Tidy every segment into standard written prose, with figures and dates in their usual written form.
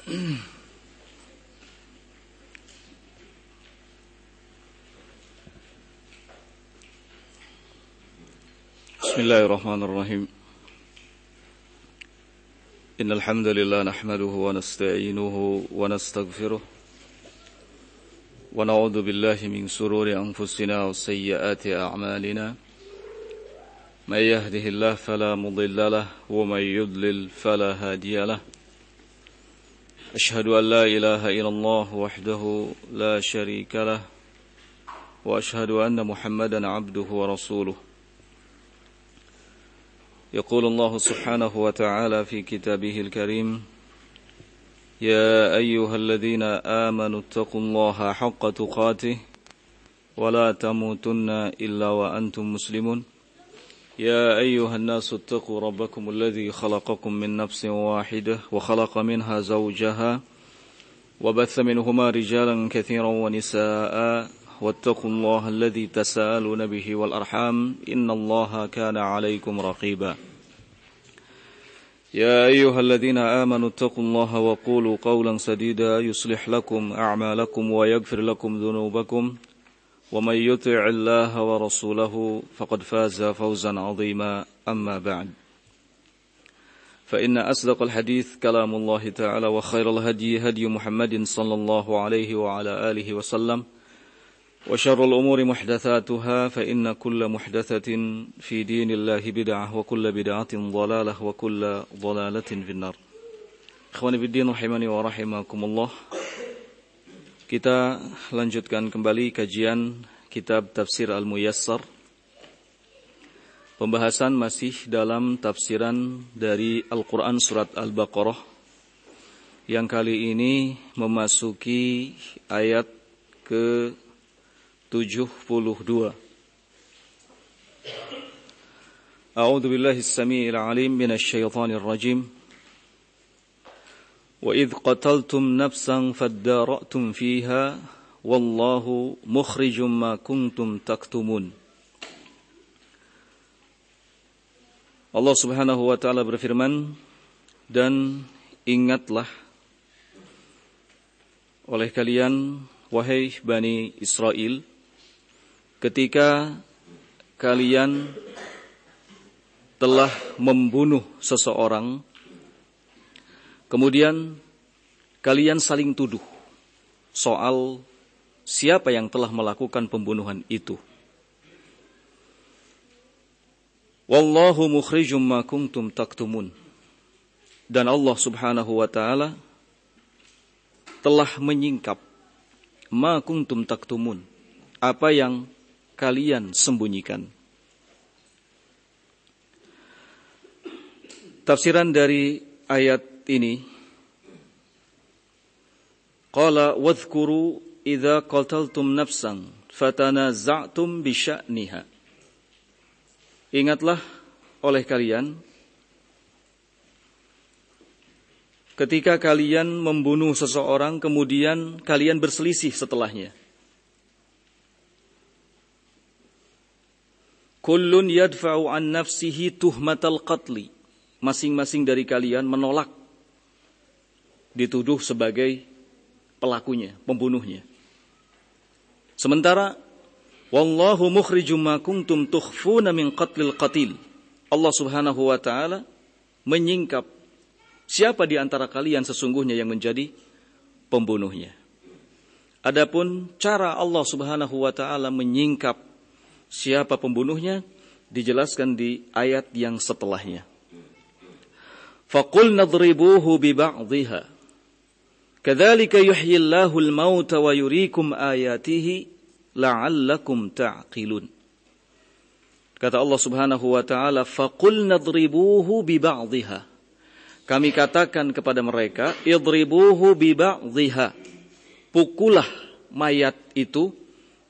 Bismillahirrahmanirrahim. Innal hamdalillah nahmaduhu wa nasta'inuhu wa nastaghfiruh wa na'udzu billahi min shururi anfusina wa sayyiati a'malina. May yahdihillahu fala mudilla lahu wa may yudlil fala hadiya lahu. Ashhadu an la ilaha illallah wahdahu la sharika lahu wa ashhadu anna Muhammadan 'abduhu wa rasuluh. يقول الله سبحانه وتعالى في كتابه الكريم يا أيها الذين آمنوا اتقوا الله حق تقاته ولا تموتن إلا وأنتم مسلمون يا أيها الناس اتقوا ربكم الذي خلقكم من نفس واحدة وخلق منها زوجها وبث منهما رجالا كثيرا ونساء واتقوا الله الذي تساءلون به والأرحام إن الله كان عليكم رقيبا يا أيها الذين آمنوا اتقوا الله وقولوا قولا سديدا يصلح لكم أعمالكم ويغفر لكم ذنوبكم ومن يطع الله ورسوله فقد فاز فوزا عظيما أما بعد فإن أصدق الحديث كلام الله تعالى وخير الهدي هدي محمد صلى الله عليه وعلى آله وسلم وشر الأمور محدثاتها فإن كل محدثة في دين الله بدعة وكل بدعة ضلالة وكل ضلالة في النار. Ikhwani fiddin rahimani wa rahimakumullah. Kita lanjutkan kembali kajian kitab Tafsir Al-Muyassar. Pembahasan masih dalam tafsiran dari Al-Quran surat Al-Baqarah yang kali ini memasuki ayat ke 72. A'udzu billahi as-sami'il 'alim minasy syaithanir rajim. Wa idh qataltum nafsan fadara'tum fiha wallahu mukhrijum ma kuntum taktumun. Allah Subhanahu wa taala berfirman, dan ingatlah oleh kalian wahai Bani Israel, ketika kalian telah membunuh seseorang, kemudian kalian saling tuduh soal siapa yang telah melakukan pembunuhan itu. Wallahu mukhrijum ma kuntum taktumun. Dan Allah Subhanahu wa taala telah menyingkap ma kuntum taktumun, apa yang kalian sembunyikan. Tafsiran dari ayat ini, qala wadhkuru idza qataltum nafsan fatanaza'tum bi sya'niha. Ingatlah oleh kalian ketika kalian membunuh seseorang kemudian kalian berselisih setelahnya. Kullun yadfa'u an nafsihi tuhmatal qatli. Masing-masing dari kalian menolak dituduh sebagai pelakunya, pembunuhnya. Sementara wallahu mukhrijum ma kuntum tukhfuna min qatlil qatil. Allah Subhanahu wa taala menyingkap siapa di antara kalian sesungguhnya yang menjadi pembunuhnya. Adapun cara Allah Subhanahu wa taala menyingkap siapa pembunuhnya dijelaskan di ayat yang setelahnya. Faqul nadribuhu bi ba'dihha. Kadzalika yuhyillahu al-mauta wa yuriikum ayatihi la'allakum ta'qilun. Kata Allah Subhanahu wa taala, faqul nadribuhu bi ba'dihha. Kami katakan kepada mereka, idribuhu bi ba'dihha. Pukullah mayat itu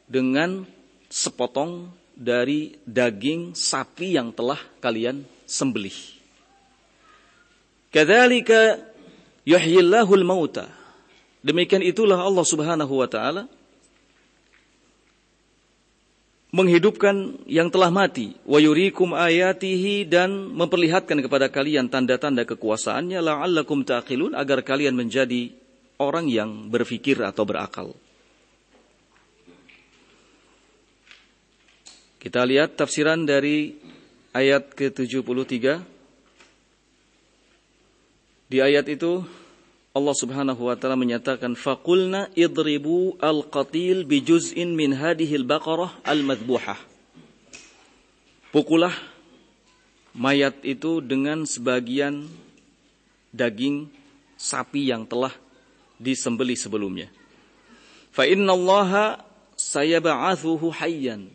dengan sepotong dari daging sapi yang telah kalian sembelih. Kadzalika yuhyillahul mauta. Demikian itulah Allah Subhanahu wa taala menghidupkan yang telah mati, wa yuriikum ayatihi, dan memperlihatkan kepada kalian tanda-tanda kekuasaannya, la'allakum ta'qilun, agar kalian menjadi orang yang berfikir atau berakal. Kita lihat tafsiran dari ayat ke-73. Di ayat itu Allah Subhanahu wa taala menyatakan, faqulna idribu al-qatil bi juz'in min hadhil baqarah al-madbuhah. Pukulah mayat itu dengan sebagian daging sapi yang telah disembelih sebelumnya. Fa innallaha sayab'atsuhu hayyan.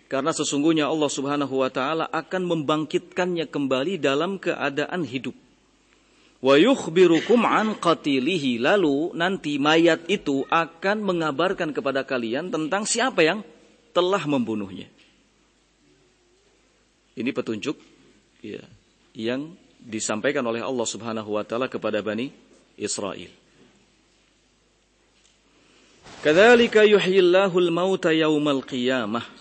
Karena sesungguhnya Allah Subhanahu wa taala akan membangkitkannya kembali dalam keadaan hidup. Wa yukhbirukum an qatilihi, lalu nanti mayat itu akan mengabarkan kepada kalian tentang siapa yang telah membunuhnya. Ini petunjuk ya, yang disampaikan oleh Allah Subhanahu wa taala kepada Bani Israel. Kadzalika yuhyillahu al-mauta yaumal qiyamah.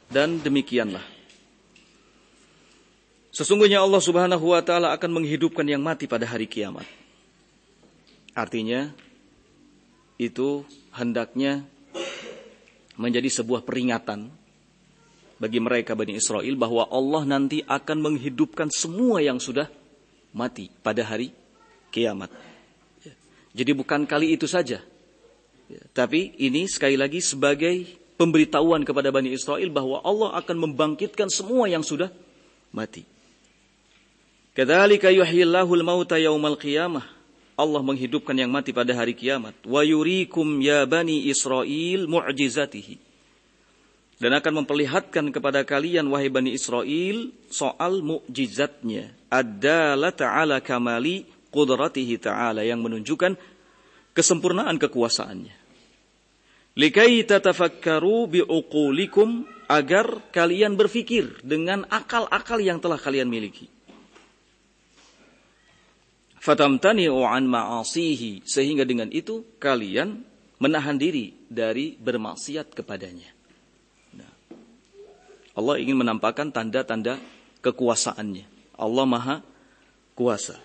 Dan demikianlah, sesungguhnya Allah Subhanahu wa taala akan menghidupkan yang mati pada hari kiamat. Artinya itu hendaknya menjadi sebuah peringatan bagi mereka Bani Israel bahwa Allah nanti akan menghidupkan semua yang sudah mati pada hari kiamat. Jadi bukan kali itu saja, tapi ini sekali lagi sebagai pemberitahuan kepada Bani Israel bahwa Allah akan membangkitkan semua yang sudah mati. Kadzalika yuhyillahu al-mauta yaumal qiyamah. Allah menghidupkan yang mati pada hari kiamat. Wa yuriikum ya Bani Israel mu'jizatihi. Dan akan memperlihatkan kepada kalian wahai Bani Israel soal mukjizatnya. Ad-dalata ala kamali qudratihi ta'ala, yang menunjukkan kesempurnaan kekuasaannya. Likai tatafakkaru biuqulikum, agar kalian berfikir dengan akal-akal yang telah kalian miliki. Fatamtani'u an ma'asihi, sehingga dengan itu kalian menahan diri dari bermaksiat kepadanya. Nah, Allah ingin menampakkan tanda-tanda kekuasaannya. Allah Maha Kuasa.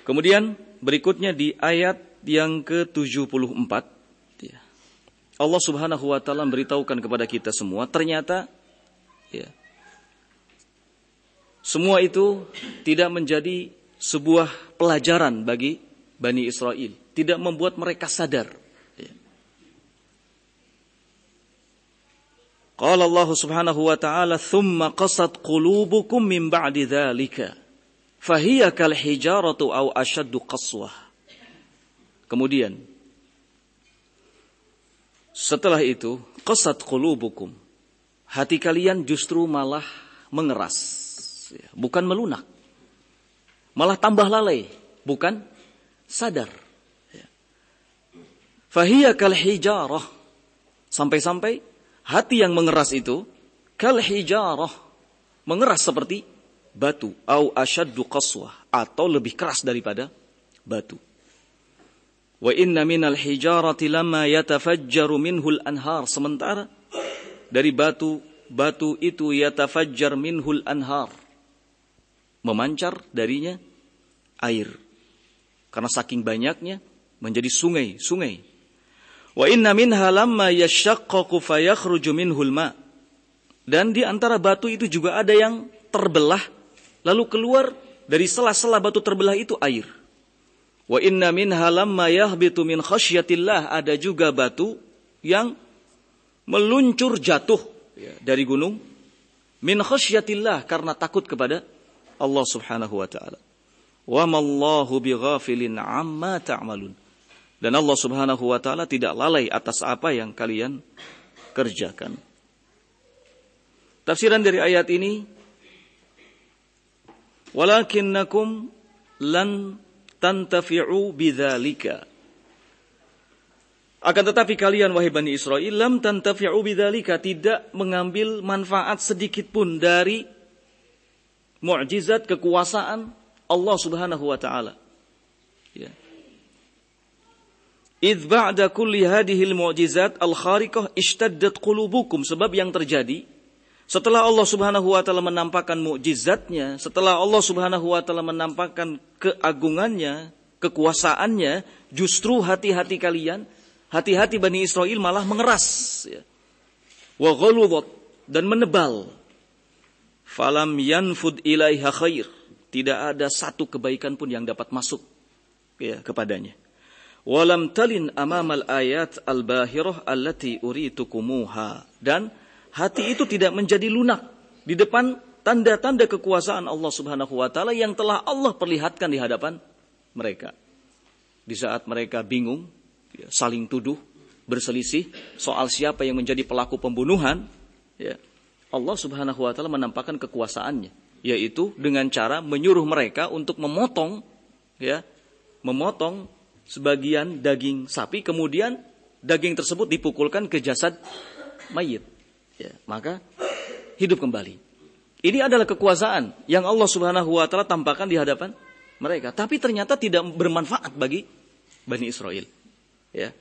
Kemudian berikutnya di ayat yang ke-74, Allah Subhanahu wa taala memberitahukan kepada kita semua, ternyata semua itu tidak menjadi sebuah pelajaran bagi Bani Israel, tidak membuat mereka sadar. Qala Allah Subhanahu wa taala, "Tsumma qasat qulubukum min ba'di dzalika, fahiya kal hijaratu aw ashaddu qaswah." Kemudian setelah itu, qasat qulubukum, hati kalian justru malah mengeras, bukan melunak, malah tambah lalai, bukan sadar. Fahiya kal hijarah, sampai-sampai hati yang mengeras itu kal hijarah, mengeras seperti batu, au ashaddu qaswah, atau lebih keras daripada batu. Wa inna minal hijarati lamma yatafajjaru minhul anhar, sementara dari batu itu yatafajjar minhul anhar, memancar darinya air, karena saking banyaknya menjadi sungai-sungai. Wa inna minha lamma yashaqqaqu fayakhruju minhul ma, dan di antara batu itu juga ada yang terbelah, lalu keluar dari sela-sela batu terbelah itu air. Wa inna minha lamma yahbitu min khasyatillah, ada juga batu yang meluncur jatuh dari gunung min khasyatillah, karena takut kepada Allah Subhanahu wa taala. Wa mallahu bighafilin amma ta'malun, dan Allah Subhanahu wa taala tidak lalai atas apa yang kalian kerjakan. Tafsiran dari ayat ini, walakinnakum lan tantafi'u bidzalika, akan tetapi kalian wahai Bani Israel, lam tantafi'u bidzalika, tidak mengambil manfaat sedikit pun dari mukjizat kekuasaan Allah Subhanahu wa taala. Ya. idz ba'da kulli hadhil mu'jizat al-khariqah ishtaddat qulubukum, sebab yang terjadi setelah Allah Subhanahu wa taala menampakkan mukjizatnya, setelah Allah Subhanahu wa taala menampakkan keagungannya, kekuasaannya, justru hati-hati kalian, hati-hati Bani Israel malah mengeras, ya. Wa ghaludat, dan menebal. Falam yanfud ilaiha khair, tidak ada satu kebaikan pun yang dapat masuk, ya, kepadanya. Walam talin amamal ayat al-bahirah allati uritukumuha, dan hati itu tidak menjadi lunak di depan tanda-tanda kekuasaan Allah Subhanahu wa taala yang telah Allah perlihatkan di hadapan mereka. Di saat mereka bingung, ya, saling tuduh, berselisih soal siapa yang menjadi pelaku pembunuhan, ya, Allah Subhanahu wa taala menampakkan kekuasaannya, yaitu dengan cara menyuruh mereka untuk memotong, ya, memotong sebagian daging sapi, kemudian daging tersebut dipukulkan ke jasad mayit. Ya, maka hidup kembali. Ini adalah kekuasaan yang Allah Subhanahu wa taala tampakkan di hadapan mereka, tapi ternyata tidak bermanfaat bagi Bani Israel. Ya.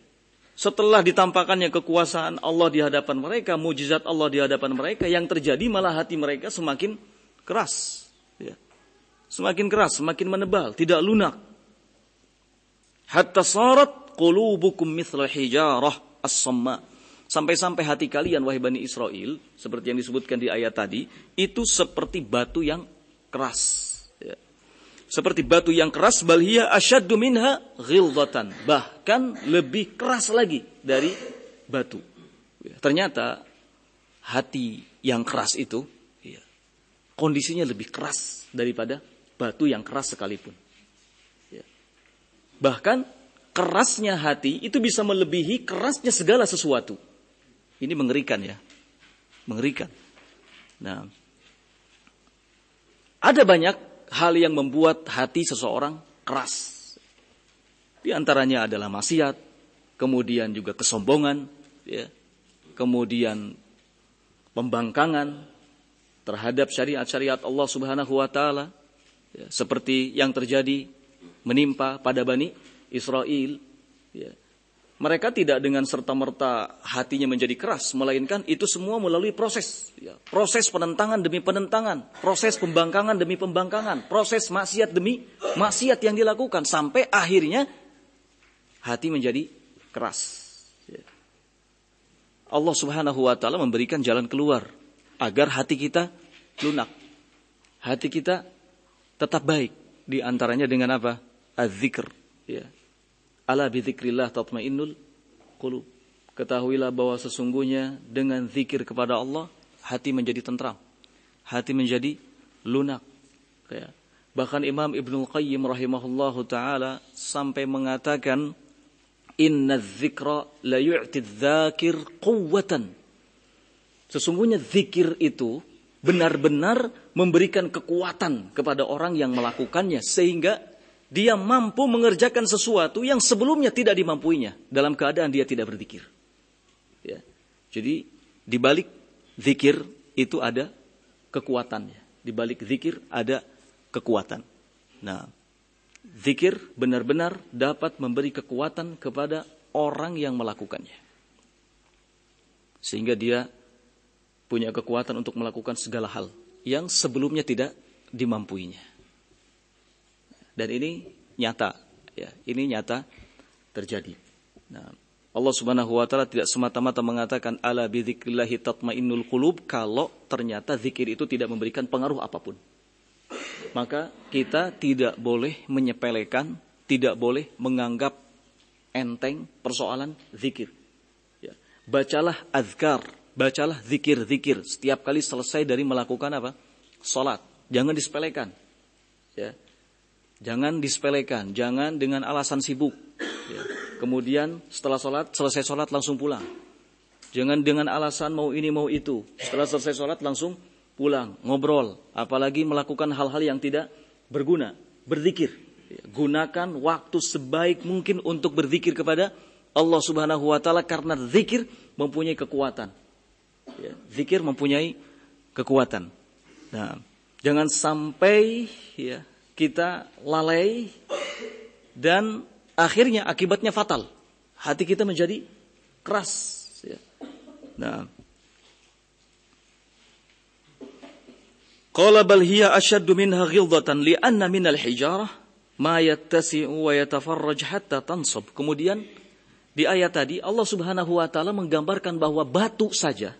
Setelah ditampakkannya kekuasaan Allah di hadapan mereka, mukjizat Allah di hadapan mereka, yang terjadi malah hati mereka semakin keras, ya. Semakin keras, semakin menebal, tidak lunak. Hatta sarat qulubukum mithla hijarah as-samma. Sampai-sampai hati kalian, wahai Bani Israel, seperti yang disebutkan di ayat tadi, itu seperti batu yang keras. Ya. Seperti batu yang keras, bal hiya asyaddu minha ghilzatan. Bahkan lebih keras lagi dari batu. Ya. Ternyata hati yang keras itu, ya, kondisinya lebih keras daripada batu yang keras sekalipun. Ya. Bahkan kerasnya hati itu bisa melebihi kerasnya segala sesuatu. Ini mengerikan, ya. Mengerikan. Nah, ada banyak hal yang membuat hati seseorang keras. Di antaranya adalah maksiat, kemudian juga kesombongan, ya. Kemudian pembangkangan terhadap syariat-syariat Allah Subhanahu wa taala, ya, seperti yang terjadi menimpa pada Bani Israel, ya. Mereka tidak dengan serta-merta hatinya menjadi keras, melainkan itu semua melalui proses. Ya. Proses penentangan demi penentangan, proses pembangkangan demi pembangkangan, proses maksiat demi maksiat yang dilakukan, sampai akhirnya hati menjadi keras. Ya. Allah Subhanahu wa taala memberikan jalan keluar agar hati kita lunak, hati kita tetap baik. Di antaranya dengan apa? Az-zikr. Ya. Ala bidzikrillah tatmainnul qulub. Ketahuilah bahwa sesungguhnya dengan zikir kepada Allah, hati menjadi tentram, hati menjadi lunak. Ya. Bahkan Imam Ibnul Qayyim rahimahullahu ta'ala sampai mengatakan, inna dzikra la yu'ti dzakir quwwatan. Sesungguhnya zikir itu benar-benar memberikan kekuatan kepada orang yang melakukannya, sehingga dia mampu mengerjakan sesuatu yang sebelumnya tidak dimampuinya dalam keadaan dia tidak berzikir. Ya. Jadi di balik zikir itu ada kekuatannya. Di balik zikir ada kekuatan. Nah, zikir benar-benar dapat memberi kekuatan kepada orang yang melakukannya. Sehingga dia punya kekuatan untuk melakukan segala hal yang sebelumnya tidak dimampuinya. Dan ini nyata, ya, ini nyata terjadi. Nah, Allah Subhanahu wa taala tidak semata-mata mengatakan ala bidzikrillahi tatmainnul qulub kalau ternyata zikir itu tidak memberikan pengaruh apapun. Maka kita tidak boleh menyepelekan, tidak boleh menganggap enteng persoalan zikir. Ya. Bacalah azkar, bacalah zikir-zikir setiap kali selesai dari melakukan apa? Salat. Jangan disepelekan. Ya. Jangan disepelekan, jangan dengan alasan sibuk. Ya. Kemudian setelah selesai sholat langsung pulang. Jangan dengan alasan mau ini mau itu. Setelah selesai sholat langsung pulang, ngobrol. Apalagi melakukan hal-hal yang tidak berguna. Berzikir. Ya. Gunakan waktu sebaik mungkin untuk berzikir kepada Allah Subhanahu wa taala, karena zikir mempunyai kekuatan. Ya. Zikir mempunyai kekuatan. Nah, jangan sampai, ya, kita lalai dan akhirnya akibatnya fatal. hati kita menjadi keras. Ya. Nah, qala bal hiya ashaddu minha ghildatan li'anna minal hijarah ma yattasi'u wa yatafarraj hatta tansab. Kemudian di ayat tadi Allah Subhanahu wa taala menggambarkan bahwa batu saja,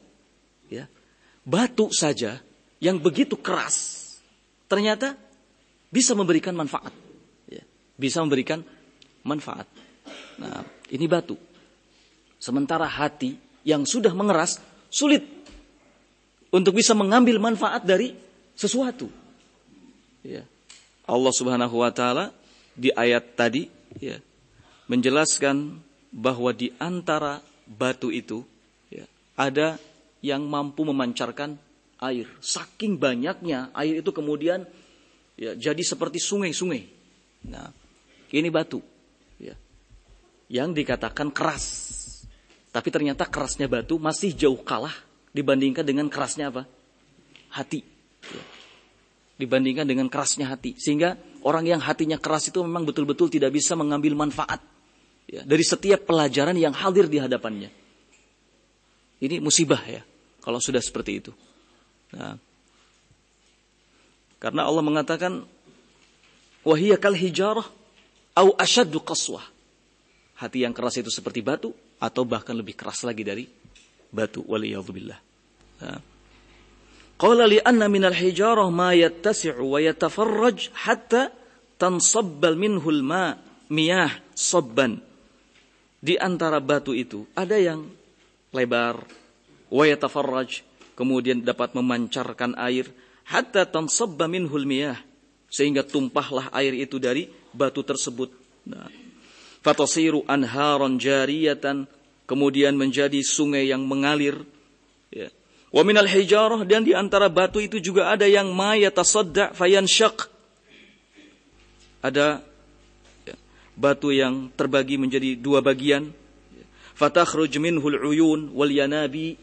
ya, batu saja yang begitu keras ternyata bisa memberikan manfaat, ya, bisa memberikan manfaat. Nah, ini batu. Sementara hati yang sudah mengeras sulit untuk bisa mengambil manfaat dari sesuatu. Ya. Allah Subhanahu wa taala di ayat tadi, ya, menjelaskan bahwa di antara batu itu, ya, ada yang mampu memancarkan air. Saking banyaknya air itu kemudian, ya, jadi seperti sungai-sungai. Nah, ini batu, ya, yang dikatakan keras. Tapi ternyata kerasnya batu masih jauh kalah dibandingkan dengan kerasnya apa? Hati. Ya. Dibandingkan dengan kerasnya hati. Sehingga orang yang hatinya keras itu memang betul-betul tidak bisa mengambil manfaat, ya, dari setiap pelajaran yang hadir di hadapannya. Ini musibah, ya, kalau sudah seperti itu. Nah, karena Allah mengatakan wahiyya kal hijarah au asyaddu qaswah. Hati yang keras itu seperti batu atau bahkan lebih keras lagi dari batu, waliyadzubillah. Nah, qala li anna minal hijarah ma yattasi'u wa yatafarraj hatta tansabbal minhul miyah sabban. Di antara batu itu ada yang lebar, wa yatafarraj, kemudian dapat memancarkan air, hatta tansabba minhul miyah, sehingga tumpahlah air itu dari batu tersebut. Nah, fatasiru anharan jariyatan, kemudian menjadi sungai yang mengalir, ya. Wa minal hijarah, dan di antara batu itu juga ada yang ma yatasadda fayanshaq. Ada, ya, batu yang terbagi menjadi dua bagian. Fatakhruj minhul uyun wal yanabi,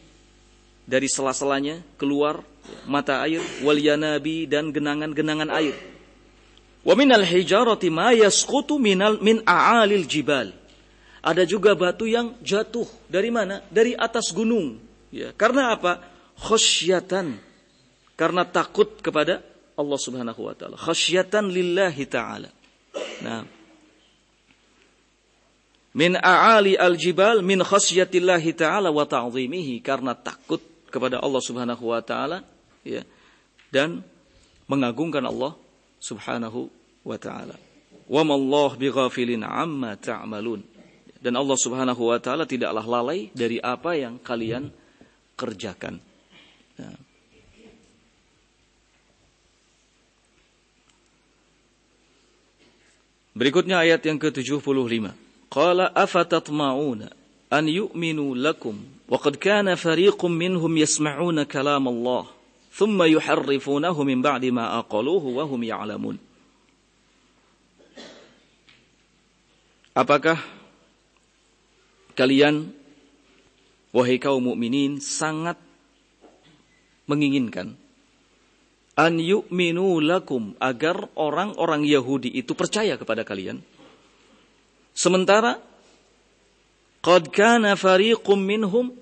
dari sela-selanya keluar mata air, wal yanabi, dan genangan-genangan air. Wa minal hijarati ma yasqutu min a'alil jibal. Ada juga batu yang jatuh dari mana? Dari atas gunung. Ya, karena apa? Khasyatan, karena takut kepada Allah Subhanahu wa taala. Khasyatan lillahi taala. Nah, min a'ali al-jibal min khasyatillahi taala wa ta'zimihi, karena takut kepada Allah Subhanahu wa taala, ya, dan mengagungkan Allah Subhanahu wa ta'ala. Wa mallahu bighafilin amma ta'malun. Dan Allah Subhanahu wa ta'ala tidaklah lalai dari apa yang kalian kerjakan. Ya. Berikutnya ayat yang ke-75. Qala afatatma'una an yu'minu lakum wa qad kana fariqun minhum yasma'una kalam Allah thumma yuharrifunahu min ba'di ma aqaluhu wa hum ya'lamun. Apakah kalian, wahai kaum mukminin, sangat menginginkan an yu'minu lakum, agar orang-orang Yahudi itu percaya kepada kalian, sementara qad kana fariqum minhum,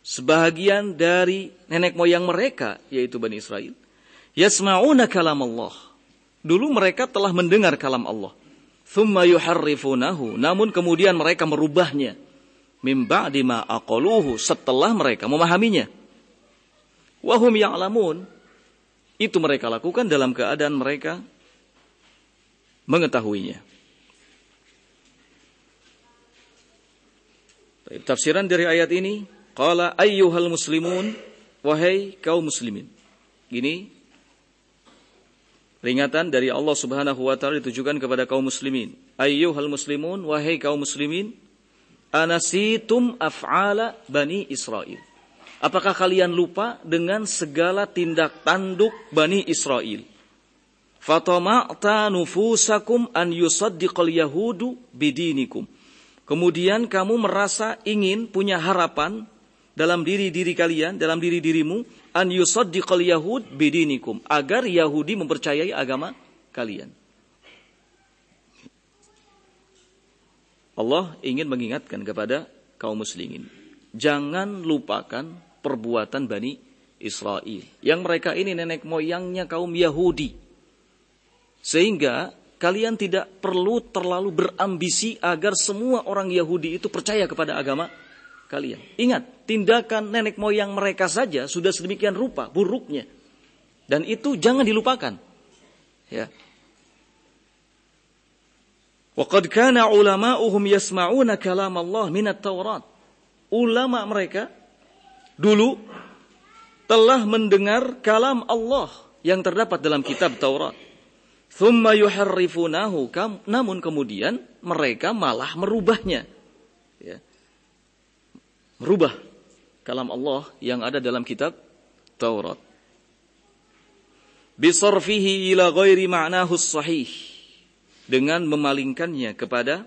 sebahagian dari nenek moyang mereka, yaitu Bani Israel, yasma'una kalam Allah, dulu mereka telah mendengar kalam Allah, thumma yuharrifunahu, namun kemudian mereka merubahnya, mim ba'di ma aqaluhu, setelah mereka memahaminya, wa hum ya'lamun, itu mereka lakukan dalam keadaan mereka mengetahuinya. Tafsiran dari ayat ini, qala ayyuhal muslimun, wahai kaum muslimin. Ini peringatan dari Allah Subhanahu wa taala ditujukan kepada kaum muslimin. Ayyuhal muslimun, wahai kaum muslimin, anasitum af'ala Bani Israel. Apakah kalian lupa dengan segala tindak tanduk Bani Israel? Fatama'ta nufusakum an yusaddiqal yahudu bidinikum. Kemudian kamu merasa ingin, punya harapan dalam diri kalian, dalam dirimu, an yusaddiqal yahud bidinikum, agar Yahudi mempercayai agama kalian. Allah ingin mengingatkan kepada kaum muslimin, jangan lupakan perbuatan Bani Israel, yang mereka ini nenek moyangnya kaum Yahudi. Sehingga kalian tidak perlu terlalu berambisi agar semua orang Yahudi itu percaya kepada agama kalian. Ingat, tindakan nenek moyang mereka saja sudah sedemikian rupa buruknya. Dan itu jangan dilupakan. Ya. وَقَدْ كَانَ عُلَمَاؤُهُمْ يَسْمَعُونَ كَلَامَ اللَّهِ مِنَ التَّوْرَاتِ. Ulama mereka dulu telah mendengar kalam Allah yang terdapat dalam kitab Taurat. ثُمَّ يُحَرِّفُونَهُ. Namun kemudian mereka malah merubahnya. Ya. Merubah kalam Allah yang ada dalam kitab Taurat. بِصَرْفِهِ إِلَى غَيْرِ مَعْنَاهُ الصَّحِيحِ. Dengan memalingkannya kepada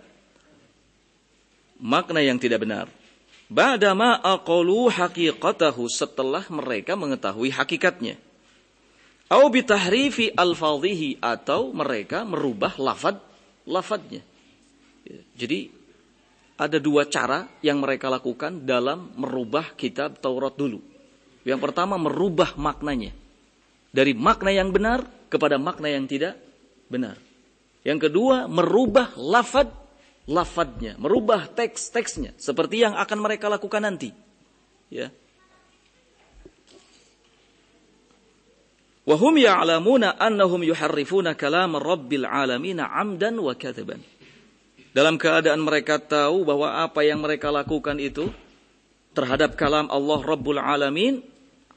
makna yang tidak benar. Ba'dama aqalu haqiqatahu, setelah mereka mengetahui hakikatnya. Au bitahrifi alfadhihi, atau mereka merubah lafadznya. Jadi ada dua cara yang mereka lakukan dalam merubah kitab Taurat dulu. Yang pertama, merubah maknanya dari makna yang benar kepada makna yang tidak benar. Yang kedua, merubah lafadznya, merubah teksnya, seperti yang akan mereka lakukan nanti. Ya. Wa hum ya'lamuna annahum yuharrifuna kalam Rabbil alamin 'amdan wa kadhiban. Dalam keadaan mereka tahu bahwa apa yang mereka lakukan itu terhadap kalam Allah Rabbul Alamin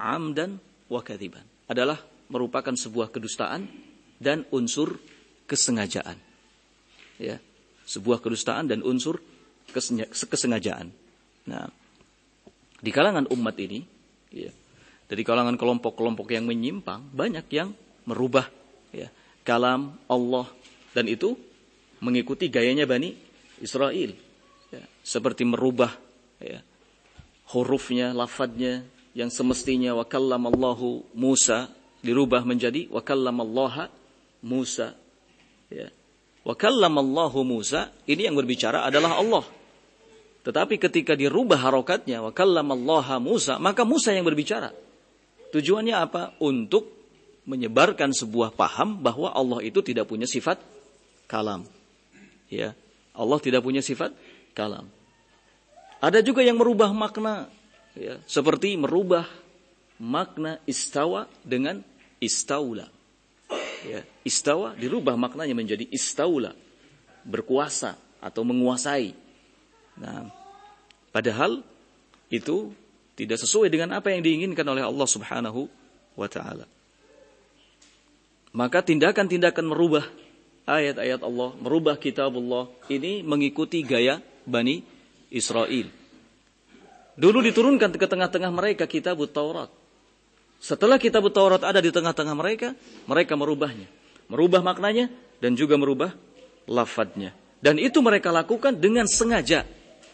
'amdan wa kadhiban adalah merupakan sebuah kedustaan dan unsur kesengajaan. Ya, sebuah kedustaan dan unsur kesengajaan. Nah, di kalangan umat ini, ya, dari kalangan kelompok-kelompok yang menyimpang, banyak yang merubah, ya, kalam Allah, dan itu mengikuti gayanya Bani Israel. Ya, seperti merubah, ya, hurufnya, lafadznya, yang semestinya wa kallamallahu Musa dirubah menjadi wa kallamallaha Musa. Ya. Wa kallamallahu Musa, ini yang berbicara adalah Allah. Tetapi ketika dirubah harokatnya wa kallamallaha Musa, maka Musa yang berbicara. Tujuannya apa? Untuk menyebarkan sebuah paham bahwa Allah itu tidak punya sifat kalam. Ya, Allah tidak punya sifat kalam. Ada juga yang merubah makna, ya, seperti merubah makna istawa dengan istaula. Ya, istawa dirubah maknanya menjadi istaula, berkuasa atau menguasai. Nah, padahal itu tidak sesuai dengan apa yang diinginkan oleh Allah Subhanahu wa taala. Maka tindakan-tindakan merubah ayat-ayat Allah, merubah kitab Allah, ini mengikuti gaya Bani Israel. Dulu diturunkan ke tengah-tengah mereka kitab Taurat. Setelah kitab Taurat ada di tengah-tengah mereka, mereka merubahnya. Merubah maknanya dan juga merubah lafadznya. Dan itu mereka lakukan dengan sengaja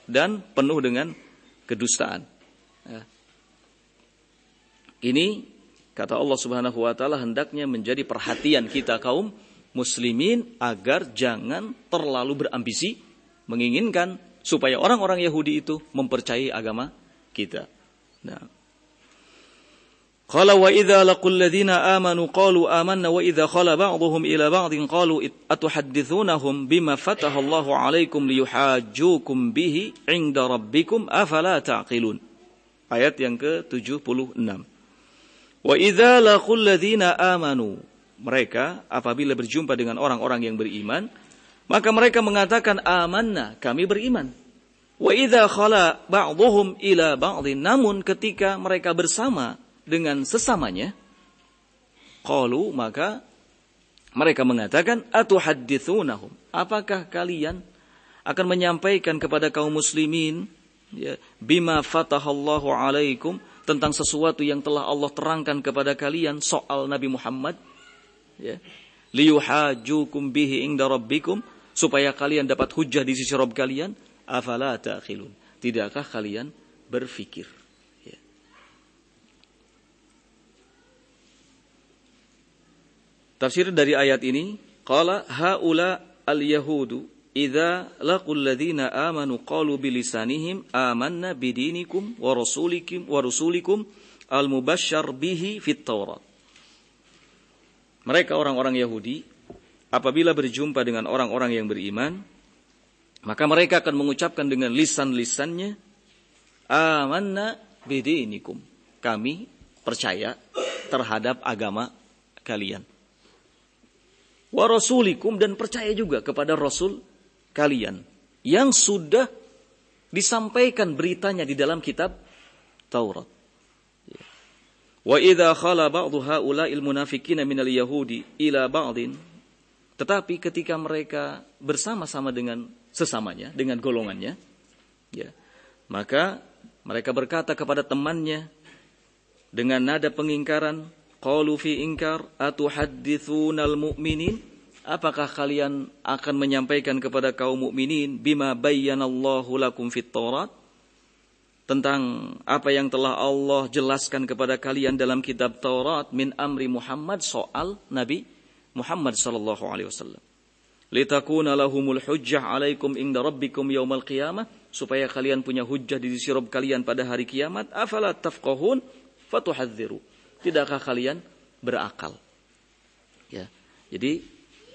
dan penuh dengan kedustaan. Ya. Ini kata Allah Subhanahu wa taala hendaknya menjadi perhatian kita kaum muslimin agar jangan terlalu berambisi menginginkan supaya orang-orang Yahudi itu mempercayai agama kita. Nah, qala wa idza laqul ladzina amanu qalu amanna wa idza khala ba'dhum ila ba'dhin qalu atuhaddithunahum bima fataha Allahu 'alaikum liyuhajjukum bihi 'inda rabbikum afala ta'qilun. Ayat yang ke-76. Wa idza laqul ladzina amanu, mereka apabila berjumpa dengan orang-orang yang beriman, maka mereka mengatakan amanna, kami beriman. Wa idza khala ba'dhum ila ba'dhin, namun ketika mereka bersama dengan sesamanya, qalu, maka mereka mengatakan atuhaddithunahum, apakah kalian akan menyampaikan kepada kaum muslimin, ya, bima fatahallahu alaikum, tentang sesuatu yang telah Allah terangkan kepada kalian soal Nabi Muhammad, ya, liyuhajjukum bihi inda rabbikum, supaya kalian dapat hujah di sisi Rabb kalian, afala ta'qilun, tidakkah kalian berfikir? Tafsir dari ayat ini, qala haula al-yahudu idza laqul ladzina amanu qalu bilisanihim amanna bidinikum wa rasulikum al-mubasysyar bihi fit Taurat. Mereka orang-orang Yahudi apabila berjumpa dengan orang-orang yang beriman, maka mereka akan mengucapkan dengan lisan-lisannya, amanna bidinikum. Kami percaya terhadap agama kalian. Wa rasulikum, dan percaya juga kepada Rasul kalian yang sudah disampaikan beritanya di dalam kitab Taurat. Wa idza khala ba'dhu haula'il munafiqina minal yahudi ila ba'din, tetapi ketika mereka bersama-sama dengan sesamanya, dengan golongannya, ya, maka mereka berkata kepada temannya dengan nada pengingkaran, qalu fi inkar atuhadditsunal mu'minin, apakah kalian akan menyampaikan kepada kaum mukminin bima bayyanallahu lakum fit Taurat, tentang apa yang telah Allah jelaskan kepada kalian dalam kitab Taurat, min amri Muhammad, soal Nabi Muhammad sallallahu alaihi wasallam. Litakuna lahumul hujjah alaikum inda rabbikum yaumal qiyamah, supaya kalian punya hujjah di sisi Rabb kalian pada hari kiamat. Afala tafqahun fatuhadziru, tidakkah kalian berakal? Ya. Jadi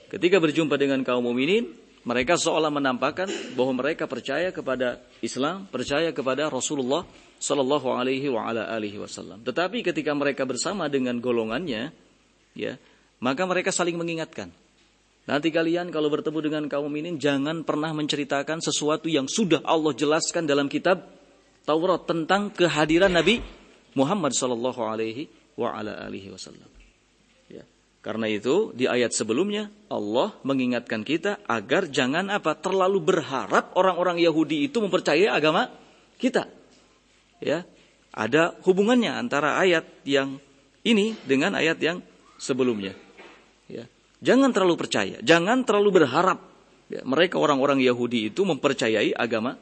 ketika berjumpa dengan kaum mukminin, mereka seolah menampakkan bahwa mereka percaya kepada Islam, percaya kepada Rasulullah sallallahu alaihi wa ala alihi wasallam. Tetapi ketika mereka bersama dengan golongannya, ya, maka mereka saling mengingatkan. Nanti kalian kalau bertemu dengan kaum mukminin jangan pernah menceritakan sesuatu yang sudah Allah jelaskan dalam kitab Taurat tentang kehadiran Nabi Muhammad sallallahu alaihi wa ala alihi wasallam. Ya. Karena itu di ayat sebelumnya Allah mengingatkan kita agar jangan terlalu berharap orang-orang Yahudi itu mempercayai agama kita. Ya. Ada hubungannya antara ayat yang ini dengan ayat yang sebelumnya. Ya. Jangan terlalu percaya, jangan terlalu berharap, ya, mereka orang-orang Yahudi itu mempercayai agama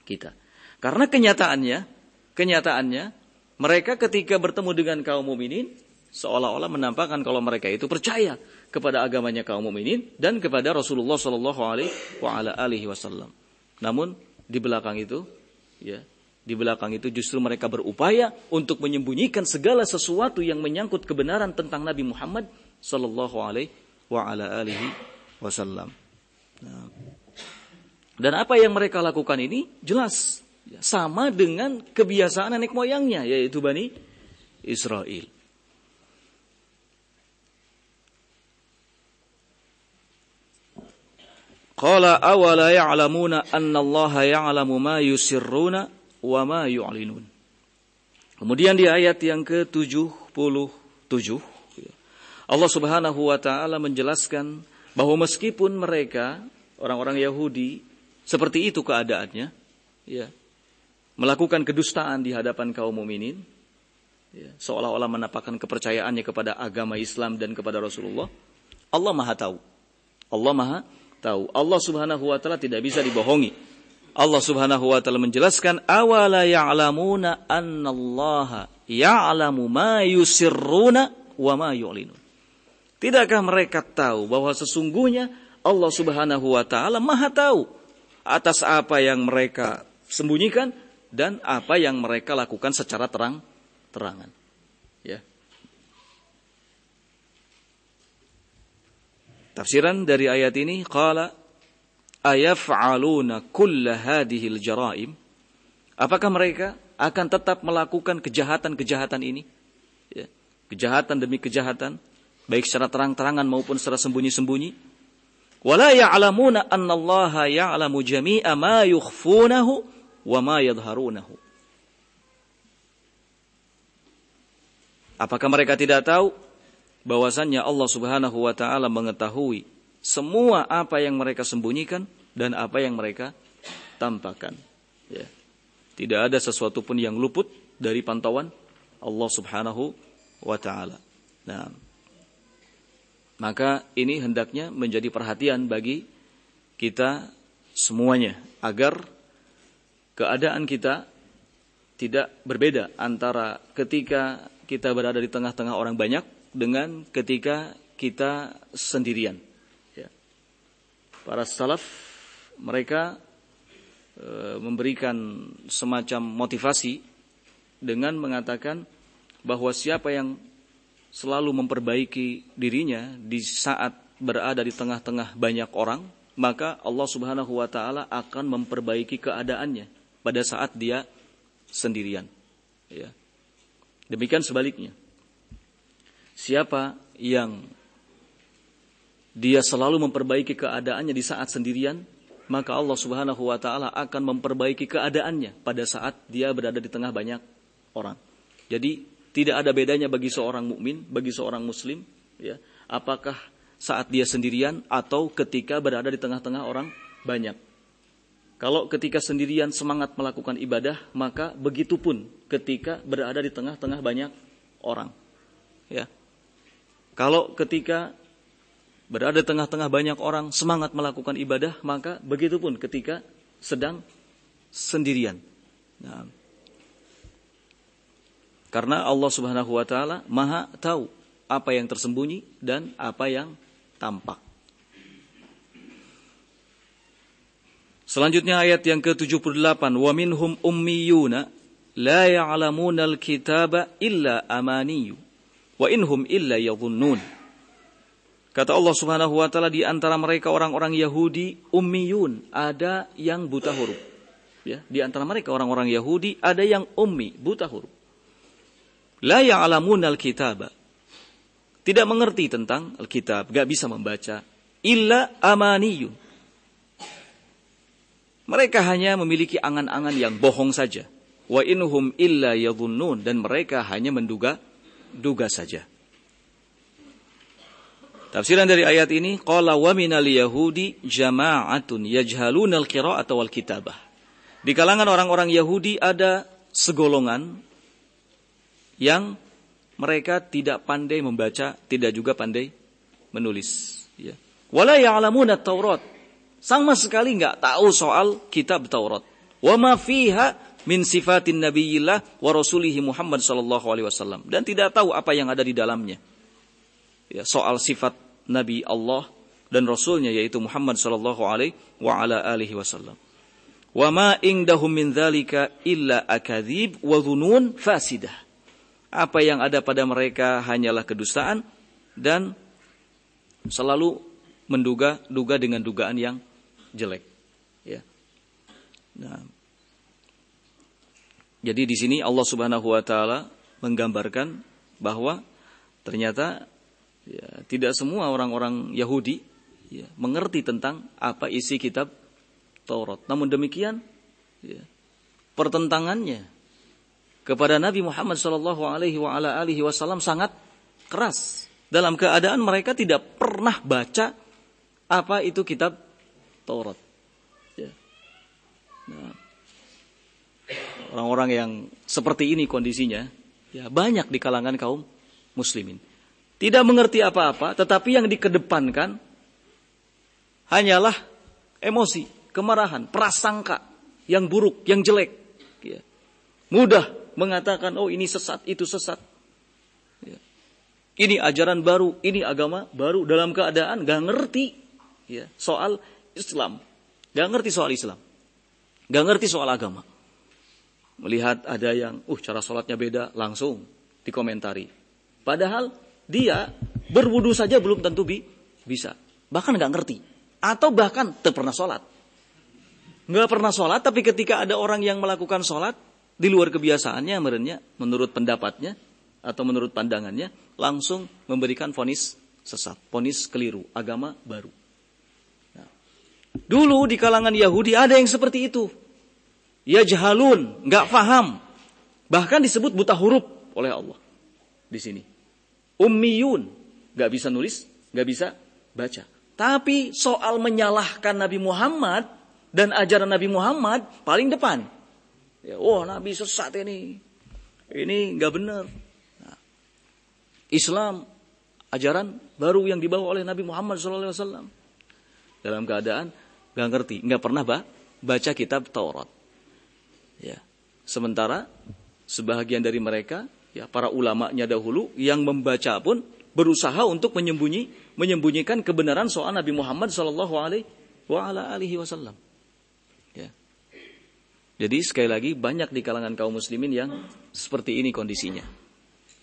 kita. Karena kenyataannya mereka ketika bertemu dengan kaum mukminin seolah-olah menampakkan kalau mereka itu percaya kepada agamanya kaum mukminin dan kepada Rasulullah sallallahu alaihi wasallam. Namun di belakang itu, ya, di belakang itu justru mereka berupaya untuk menyembunyikan segala sesuatu yang menyangkut kebenaran tentang Nabi Muhammad sallallahu alaihi wasallam. Nah. Dan apa yang mereka lakukan ini jelas sama dengan kebiasaan nenek moyangnya, yaitu Bani Israel. Qala awala ya'lamuna anna Allah ya'lamu ma yusirruna wa ma yu'linun. Kemudian di ayat yang ke-77 Allah Subhanahu wa taala menjelaskan bahwa meskipun mereka orang-orang Yahudi seperti itu keadaannya, ya, melakukan kedustaan di hadapan kaum mukminin, ya, seolah-olah menampakkan kepercayaannya kepada agama Islam dan kepada Rasulullah, Allah Maha tahu. Allah Maha tahu. Allah Subhanahu wa taala tidak bisa dibohongi. Allah Subhanahu wa taala menjelaskan, awala ya'lamuna annallaha ya'lamu ma yusirruna wa ma yu'linun. Tidakkah mereka tahu bahwa sesungguhnya Allah Subhanahu wa taala Maha tahu atas apa yang mereka sembunyikan dan apa yang mereka lakukan secara terang-terangan. Ya. Tafsiran dari ayat ini, qala ayaf'aluna kulla hadhil jaraim. Apakah mereka akan tetap melakukan kejahatan-kejahatan ini? Ya. Kejahatan demi kejahatan, baik secara terang-terangan maupun secara sembunyi-sembunyi. Wala ya'lamuna annallaha ya'lamu jami'a ma yukhfunahu wa ma yadharunahu. Apakah mereka tidak tahu bahwasannya Allah Subhanahu wa taala mengetahui semua apa yang mereka sembunyikan dan apa yang mereka tampakkan? Ya. Tidak ada sesuatu pun yang luput dari pantauan Allah Subhanahu wa taala. Nah, maka ini hendaknya menjadi perhatian bagi kita semuanya agar keadaan kita tidak berbeda antara ketika kita berada di tengah-tengah orang banyak dengan ketika kita sendirian. Ya. Para salaf mereka memberikan semacam motivasi dengan mengatakan bahwa siapa yang selalu memperbaiki dirinya di saat berada di tengah-tengah banyak orang, maka Allah Subhanahu wa taala akan memperbaiki keadaannya pada saat dia sendirian. Ya. Demikian sebaliknya. Siapa yang dia selalu memperbaiki keadaannya di saat sendirian, maka Allah Subhanahu wa taala akan memperbaiki keadaannya pada saat dia berada di tengah banyak orang. Jadi tidak ada bedanya bagi seorang mukmin, bagi seorang muslim, ya, apakah saat dia sendirian atau ketika berada di tengah-tengah orang banyak. Kalau ketika sendirian semangat melakukan ibadah, maka begitupun ketika berada di tengah-tengah banyak orang. Ya. Kalau ketika berada di tengah-tengah banyak orang semangat melakukan ibadah, maka begitupun ketika sedang sendirian. Nah, karena Allah Subhanahu wa taala Maha tahu apa yang tersembunyi dan apa yang tampak. Selanjutnya ayat yang ke-78, wa minhum ummiyuna la ya'lamuna al-kitaba illa amaniyu wa inhum illa yadhunnun. Kata Allah Subhanahu wa taala, di antara mereka orang-orang Yahudi ummiyun, ada yang buta huruf. Ya, di antara mereka orang-orang Yahudi ada yang ummi, buta huruf. La ya'lamuna al-kitaba, tidak mengerti tentang Alkitab, gak bisa membaca. Illa amaniyun, mereka hanya memiliki angan-angan yang bohong saja. Wa inhum illa yadhunnun, dan mereka hanya menduga saja. Tafsiran dari ayat ini, qala wa minal yahudi jama'atun yajhaluna al-qira'ata wal kitabah. Di kalangan orang-orang Yahudi ada segolongan yang mereka tidak pandai membaca, tidak juga pandai menulis. Ya. Wala ya'lamuna at-Taurat, sama sekali nggak tahu soal kitab Taurat. Wa ma fiha min sifatin nabiyillah wa rasulihi Muhammad sallallahu alaihi wasallam, dan tidak tahu apa yang ada di dalamnya. Ya, soal sifat Nabi Allah dan Rasulnya, yaitu Muhammad sallallahu alaihi wa ala alihi wasallam. Wa ma indahum min dzalika illa akadzib wa dhunun fasidah. Apa yang ada pada mereka hanyalah kedustaan dan selalu menduga-duga dengan dugaan yang jelek. Ya. Nah, jadi di sini Allah Subhanahu wa taala menggambarkan bahwa ternyata ya, tidak semua orang-orang Yahudi ya, mengerti tentang apa isi kitab Taurat. Namun demikian, ya, pertentangannya kepada Nabi Muhammad sallallahu alaihi wa ala alihi wasallam sangat keras. Dalam keadaan mereka tidak pernah baca apa itu kitab Taurat. Ya. Nah, orang-orang yang seperti ini kondisinya, ya, banyak di kalangan kaum muslimin. Tidak mengerti apa-apa, tetapi yang dikedepankan hanyalah emosi, kemarahan, prasangka yang buruk, yang jelek. Ya. Mudah mengatakan, oh ini sesat, itu sesat. Ya. Ini ajaran baru, ini agama baru, dalam keadaan gak ngerti ya, soal Islam. Gak ngerti soal Islam. Gak ngerti soal agama. Melihat ada yang, cara sholatnya beda, langsung dikomentari. Padahal dia berwudu saja belum tentu bisa. Bahkan gak ngerti. Atau bahkan tak pernah sholat. Gak pernah sholat, tapi ketika ada orang yang melakukan sholat di luar kebiasaannya, menurut pendapatnya atau menurut pandangannya, langsung memberikan vonis sesat, vonis keliru, agama baru. Nah, dulu di kalangan Yahudi ada yang seperti itu. Yajhalun, nggak paham, bahkan disebut buta huruf oleh Allah di sini. Ummiyun, nggak bisa nulis, nggak bisa baca. Tapi soal menyalahkan Nabi Muhammad dan ajaran Nabi Muhammad paling depan. Ya, Nabi sesat ini nggak benar. Nah, Islam ajaran baru yang dibawa oleh Nabi Muhammad SAW. Dalam keadaan nggak ngerti, nggak pernah baca kitab Taurat. Ya, sementara sebahagian dari mereka, ya, para ulamanya dahulu yang membaca pun berusaha untuk menyembunyikan kebenaran soal Nabi Muhammad SAW. wa ala alihi wasallam. Ya. Jadi sekali lagi banyak di kalangan kaum muslimin yang seperti ini kondisinya.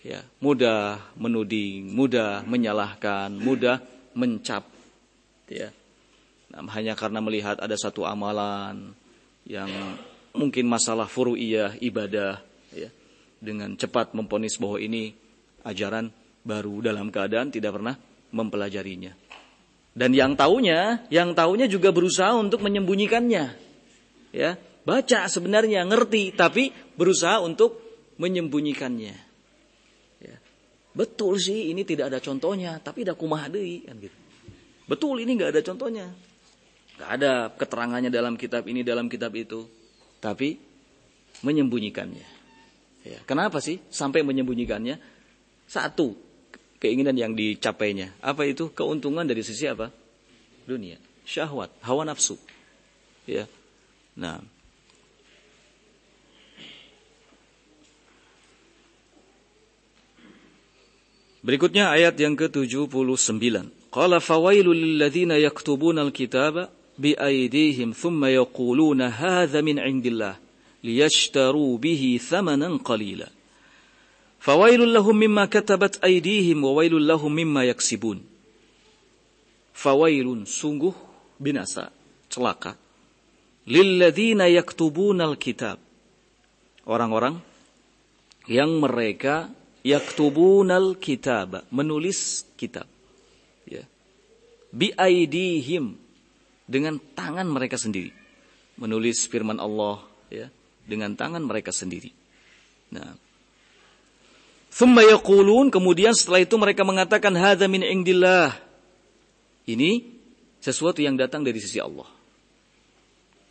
Ya, mudah menuding, mudah menyalahkan, mudah mencap. Ya. Nah, hanya karena melihat ada satu amalan yang mungkin masalah furu'iyah, ibadah, ya, dengan cepat memvonis bahwa ini ajaran baru dalam keadaan tidak pernah mempelajarinya. Dan yang taunya juga berusaha untuk menyembunyikannya. Ya, baca sebenarnya, ngerti, tapi berusaha untuk menyembunyikannya. Ya. Betul sih ini tidak ada contohnya, tapi dah kumaha deui kan gitu. Betul ini enggak ada contohnya. Enggak ada keterangannya dalam kitab ini, dalam kitab itu, tapi menyembunyikannya. Ya, kenapa sih sampai menyembunyikannya? Satu, keinginan yang dicapainya. Apa itu? Keuntungan dari sisi apa? Dunia, syahwat, hawa nafsu. Ya. Nah, berikutnya ayat yang ke-79. Qala fawailul lilladzina yaktubuna al-kitaba biaydihim thumma yaquluna hadza min 'indillah liyashtaru bihi thamanan qalila. Fawailul lahum mimma katabat aydihim wa wailul lahum mimma yaksibun. Fawailun, sungguh binasa, celaka. Lilladzina yaktubuna al-kitab. Orang-orang yang mereka yaktubunal kitab, menulis kitab. Ya. Biaidihim, dengan tangan mereka sendiri. Menulis firman Allah, ya, dengan tangan mereka sendiri. Nah, thumma yaqulun, kemudian setelah itu mereka mengatakan hadza min indillah. Ini sesuatu yang datang dari sisi Allah.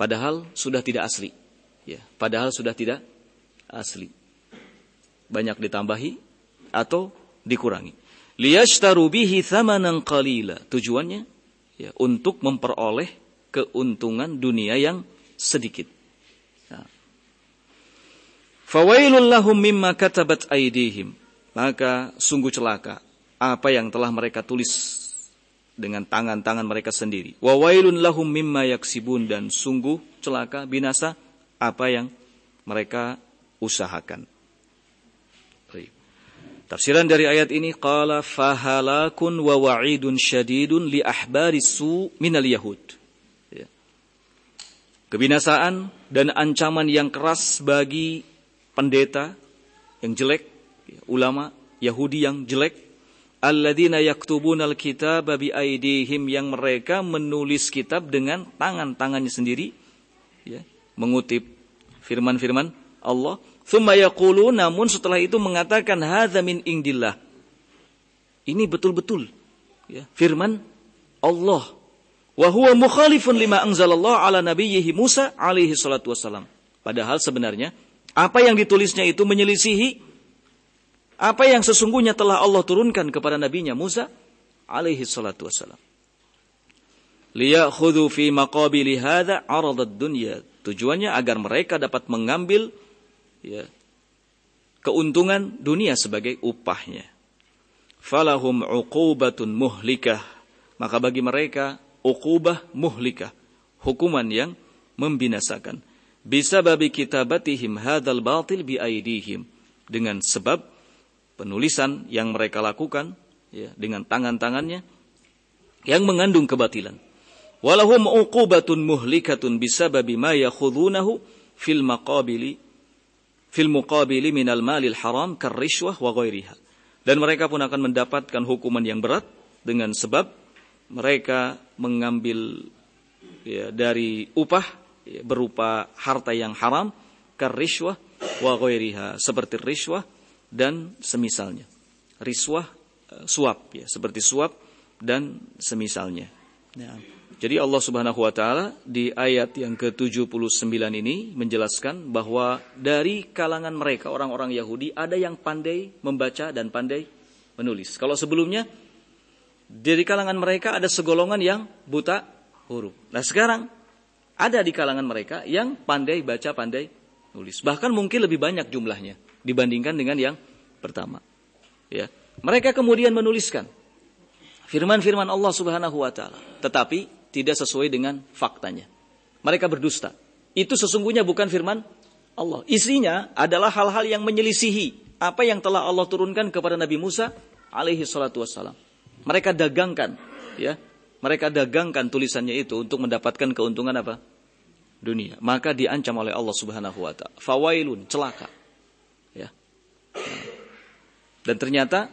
Padahal sudah tidak asli. Ya, padahal sudah tidak asli. Banyak ditambahi atau dikurangi. Liyashtaru bihi thamanan qalila. Tujuannya ya, untuk memperoleh keuntungan dunia yang sedikit. Nah. Fawailul lahum mimma katabat aydihim. Maka sungguh celaka apa yang telah mereka tulis dengan tangan-tangan mereka sendiri. Wa wailun lahum mimma yaksibun, dan sungguh celaka, binasa apa yang mereka usahakan. Tafsiran dari ayat ini, qala fahalakun wa wa'idun syadidun li ahbaris su minal yahud. Ya. Kebinasaan dan ancaman yang keras bagi pendeta yang jelek, ulama Yahudi yang jelek, alladzina yaktubunal kitaba bi aydihim, yang mereka menulis kitab dengan tangan-tangannya sendiri, ya, mengutip firman-firman Allah. Tsumma yaqulu, namun setelah itu mengatakan hadza min indillah. Ini betul-betul ya, firman Allah. Wa huwa mukhalifun lima anzalallahu ala nabiyhi Musa alaihi salatu wassalam. Padahal sebenarnya apa yang ditulisnya itu menyelisihi apa yang sesungguhnya telah Allah turunkan kepada nabinya Musa alaihi salatu wassalam. Liyakhudhu fi maqabili hadza 'aradad dunya. Tujuannya agar mereka dapat mengambil ya, keuntungan dunia sebagai upahnya. Falahum 'uqubatun muhlikah. Maka bagi mereka uqubah muhlikah, hukuman yang membinasakan. Bisababi kitabatihim hadzal batil bi aydihim, dengan sebab penulisan yang mereka lakukan ya, dengan tangan-tangannya yang mengandung kebatilan. Walahum uqubatun muhlikatun bisababi ma yakhudunahu fil muqabili minal malil haram karrishwah wa ghairiha. Dan mereka pun akan mendapatkan hukuman yang berat dengan sebab mereka mengambil ya, dari upah ya, berupa harta yang haram karrishwah wa ghairiha, seperti rishwah dan semisalnya. Riswah, suap ya, seperti suap dan semisalnya. Nah, jadi Allah Subhanahu wa taala di ayat yang ke-79 ini menjelaskan bahwa dari kalangan mereka orang-orang Yahudi ada yang pandai membaca dan pandai menulis. Kalau sebelumnya dari kalangan mereka ada segolongan yang buta huruf. Nah, sekarang ada di kalangan mereka yang pandai baca, pandai nulis. Bahkan mungkin lebih banyak jumlahnya dibandingkan dengan yang pertama. Ya. Mereka kemudian menuliskan firman-firman Allah Subhanahu wa taala, tetapi tidak sesuai dengan faktanya. Mereka berdusta. Itu sesungguhnya bukan firman Allah. Isinya adalah hal-hal yang menyelisihi apa yang telah Allah turunkan kepada Nabi Musa alaihi salatu wassalam. Mereka dagangkan, ya. Mereka dagangkan tulisannya itu untuk mendapatkan keuntungan apa? Dunia. Maka diancam oleh Allah Subhanahu wa taala. Fawailun, celaka. Ya. Dan ternyata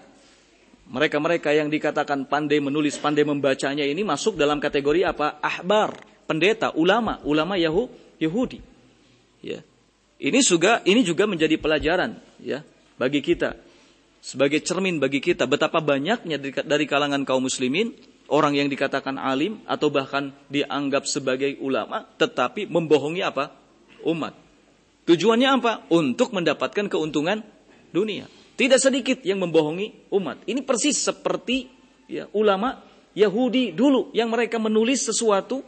mereka-mereka yang dikatakan pandai menulis, pandai membacanya ini masuk dalam kategori apa? Ahbar, pendeta, ulama Yahudi. Ya. Ini juga menjadi pelajaran, ya, bagi kita, sebagai cermin bagi kita betapa banyaknya dari kalangan kaum muslimin orang yang dikatakan alim atau bahkan dianggap sebagai ulama tetapi membohongi apa? Umat. Tujuannya apa? Untuk mendapatkan keuntungan dunia. Tidak sedikit yang membohongi umat. Ini persis seperti, ya, ulama Yahudi dulu yang mereka menulis sesuatu,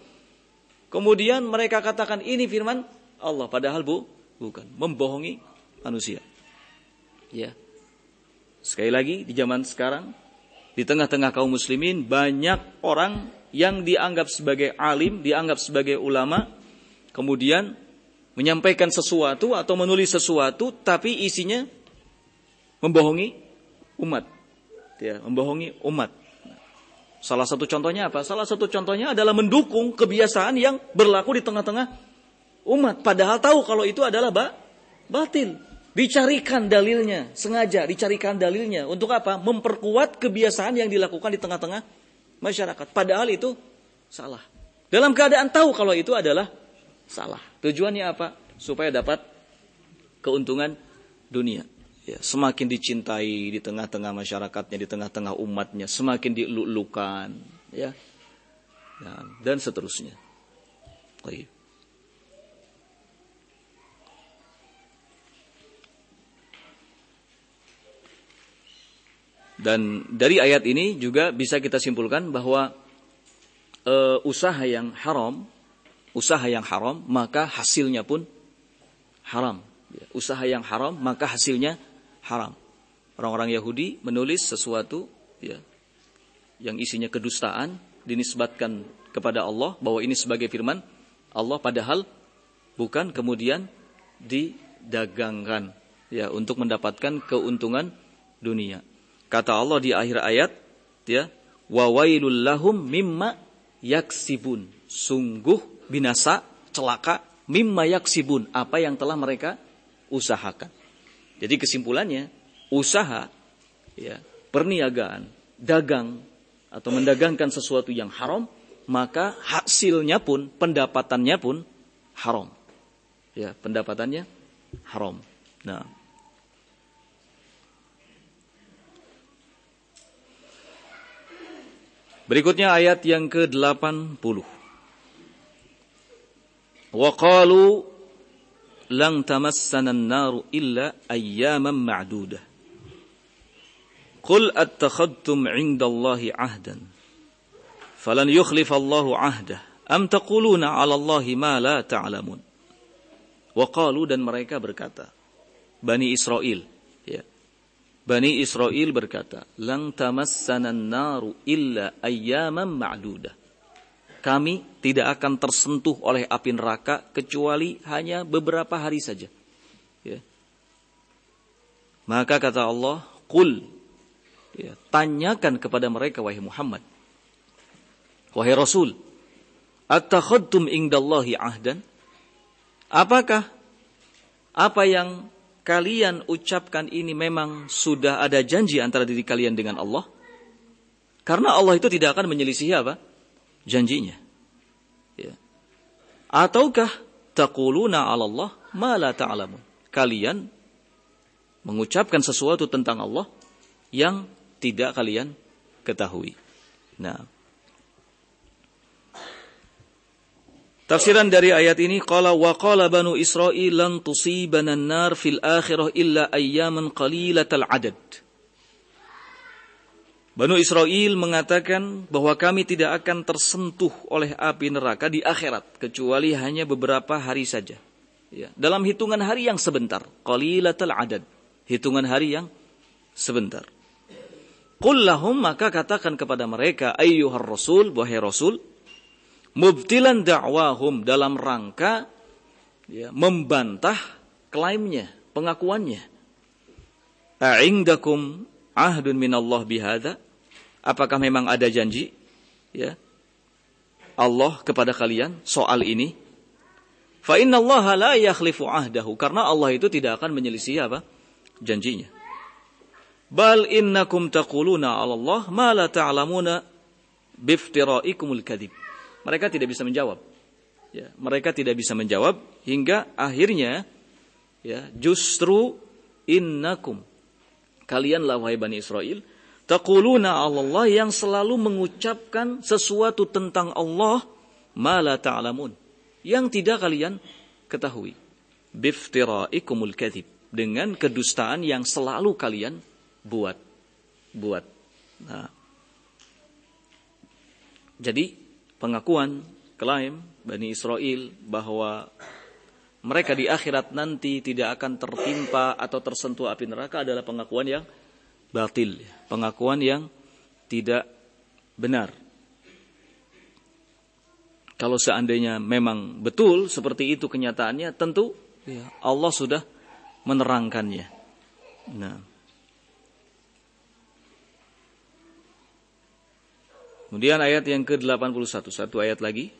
kemudian mereka katakan ini firman Allah, padahal bukan, membohongi manusia. Ya. Sekali lagi di zaman sekarang, di tengah-tengah kaum muslimin banyak orang yang dianggap sebagai alim, dianggap sebagai ulama, kemudian menyampaikan sesuatu atau menulis sesuatu tapi isinya membohongi umat. Ya, membohongi umat. Salah satu contohnya apa? Salah satu contohnya adalah mendukung kebiasaan yang berlaku di tengah-tengah umat. Padahal tahu kalau itu adalah batil. Dicarikan dalilnya, sengaja dicarikan dalilnya. Untuk apa? Memperkuat kebiasaan yang dilakukan di tengah-tengah masyarakat. Padahal itu salah. Dalam keadaan tahu kalau itu adalah salah. Tujuannya apa? Supaya dapat keuntungan dunia. Ya, semakin dicintai di tengah-tengah masyarakatnya, di tengah-tengah umatnya, semakin dieluk-elukan, ya, dan seterusnya. Baik. Dan dari ayat ini juga bisa kita simpulkan bahwa usaha yang haram maka hasilnya pun haram. Ya, usaha yang haram maka hasilnya haram. Orang-orang Yahudi menulis sesuatu, ya, yang isinya kedustaan, dinisbatkan kepada Allah bahwa ini sebagai firman Allah, padahal bukan, kemudian didagangkan, ya, untuk mendapatkan keuntungan dunia. Kata Allah di akhir ayat, ya, wa wailul lahum mimma yaksibun. Sungguh binasa, celaka, mimma yaksibun, apa yang telah mereka usahakan. Jadi kesimpulannya, usaha, ya, perniagaan, dagang atau mendagangkan sesuatu yang haram, maka hasilnya pun, pendapatannya pun haram. Ya, pendapatannya haram. Nah, berikutnya ayat yang ke-80. Wa qalu lan tamassana an-naru illa ayyaman ma'dudah. Qul attakhadtum 'indallahi 'ahdan falan yukhlifallahu 'ahdah am taquluna 'ala Allahi ma la ta'lamun. Wa qalu, dan mereka berkata, Bani Israel, ya. Bani Israel berkata, lan tamassana an-naru illa ayyaman ma'dudah. Kami tidak akan tersentuh oleh api neraka kecuali hanya beberapa hari saja. Ya. Maka kata Allah, Qul, ya, tanyakan kepada mereka, wahai Muhammad, wahai Rasul, attakhadtum indallahi ahdan? Apakah apa yang kalian ucapkan ini memang sudah ada janji antara diri kalian dengan Allah? Karena Allah itu tidak akan menyelisihi apa? Janjinya. Ya. Ataukah taquluna 'ala Allah ma la ta'lamun? Kalian mengucapkan sesuatu tentang Allah yang tidak kalian ketahui. Nah, tafsiran dari ayat ini, qala wa qala banu Israil lan tusibana an-nar fil akhirah illa ayyaman qalilatal adad. Banu Israel mengatakan bahwa kami tidak akan tersentuh oleh api neraka di akhirat kecuali hanya beberapa hari saja. Ya, dalam hitungan hari yang sebentar, qalilatal adad, hitungan hari yang sebentar. Qul lahum, maka katakan kepada mereka, ayyuhar rasul, wahai rasul, mubtilan da'wahum, dalam rangka membantah klaimnya, pengakuannya. A'indakum ahdun minallah bihadza? Apakah memang ada janji Allah kepada kalian soal ini? Fa innallaha la yakhlifu ahdahu, karena Allah itu tidak akan menyelisih janjinya. Bal innakum taquluna 'ala Allah ma la ta'lamuna biftira'ikumul kadzib. Mereka tidak bisa menjawab. Mereka tidak bisa menjawab hingga akhirnya justru innakum, kalianlah wahai Bani Israel, taquluna 'ala Allah, yang selalu mengucapkan sesuatu tentang Allah ma la ta'lamun, yang tidak kalian ketahui. Biftira'ikumul kadzib, dengan kedustaan yang selalu kalian buat. Nah, jadi pengakuan, klaim Bani Israel bahwa mereka di akhirat nanti tidak akan tertimpa atau tersentuh api neraka adalah pengakuan yang batil, pengakuan yang tidak benar. Kalau seandainya memang betul seperti itu kenyataannya, tentu Allah sudah menerangkannya. Nah, kemudian ayat yang ke-81, satu ayat lagi.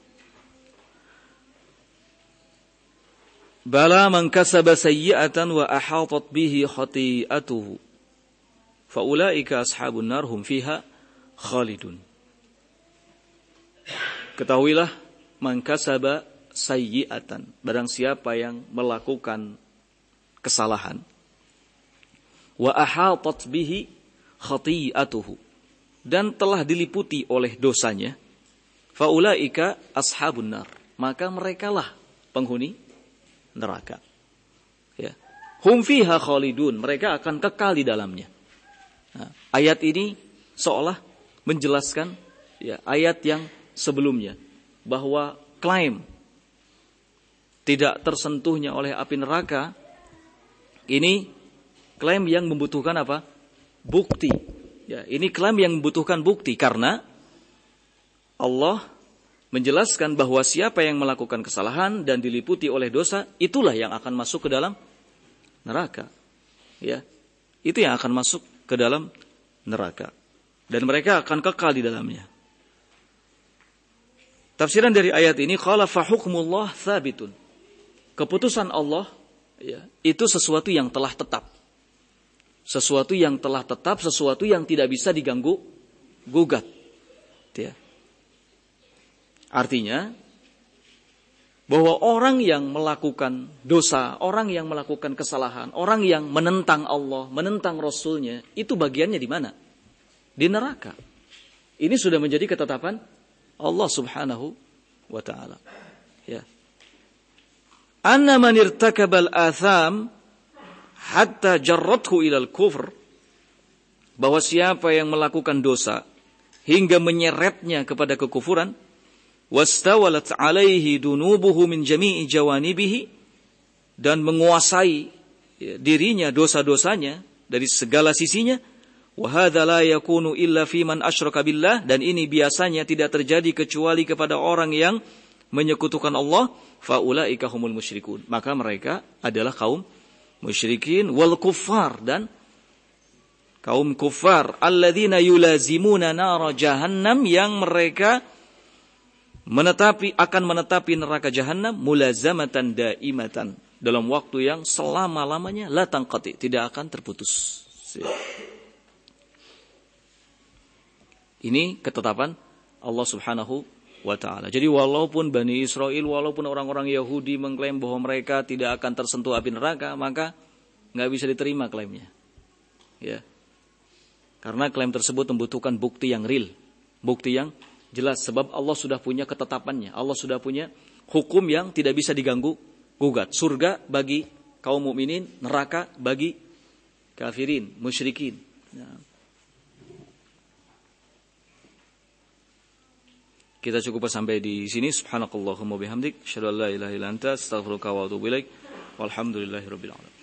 Bala man kasaba sayyi'atan wa ahatat bihi khati'atuhu fa ulaika ashabun nar hum fiha khalidun. Ketahuilah, man kasaba sayyi'atan, barang siapa yang melakukan kesalahan, wa ahatat bihi khati'atuhu, dan telah diliputi oleh dosanya, faulaika ashabun nar, maka merekalah penghuni neraka. Hum fiha khalidun, mereka akan kekal di dalamnya. Nah, ayat ini seolah menjelaskan ayat yang sebelumnya, bahwa klaim tidak tersentuhnya oleh api neraka ini klaim yang membutuhkan apa? Bukti. Ini klaim yang membutuhkan bukti, karena Allah menjelaskan bahwa siapa yang melakukan kesalahan dan diliputi oleh dosa, itulah yang akan masuk ke dalam neraka. Itu yang akan masuk ke dalam neraka, dan mereka akan kekal di dalamnya. Tafsiran dari ayat ini, qala fa hukmullah tsabitun. Keputusan Allah itu sesuatu yang telah tetap. Sesuatu yang telah tetap, sesuatu yang tidak bisa diganggu gugat. Artinya bahwa orang yang melakukan dosa, orang yang melakukan kesalahan, orang yang menentang Allah, menentang Rasulnya, itu bagiannya di mana? Di neraka. Ini sudah menjadi ketetapan Allah Subhanahu wa ta'ala. Anna man irtakabal atham hatta jarrathu ilal kufr, bahwa siapa yang melakukan dosa hingga menyeretnya kepada kekufuran, wastawalat alaihi dunubuhu min jami'i jawanibihi, dan menguasai dirinya dosa-dosanya dari segala sisinya, wa hadza la yakunu illa fi man asyraka billah, dan ini biasanya tidak terjadi kecuali kepada orang yang menyekutukan Allah, fa ulaika humul musyrikun, maka mereka adalah kaum musyrikin, wal kuffar, dan kaum kufar, alladzina yulazimuna nar jahannam, yang mereka akan menetapi neraka jahanam mulazamatan daimatan, dalam waktu yang selama-lamanya, la tanqati, tidak akan terputus. Ini ketetapan Allah Subhanahu wa ta'ala. Jadi walaupun Bani Israel, walaupun orang-orang Yahudi mengklaim bahwa mereka tidak akan tersentuh api neraka, maka nggak bisa diterima klaimnya. Karena klaim tersebut membutuhkan bukti yang real, bukti yang jelas, sebab Allah sudah punya ketetapannya, Allah sudah punya hukum yang tidak bisa diganggu gugat. Surga bagi kaum mukminin, neraka bagi kafirin, musyrikin. Kita cukup sampai di sini. Subhanakallahumma bihamdik, asyhadu an la ilaha illa anta, astaghfiruka wa atubu ilaik. Walhamdulillahirabbil alamin.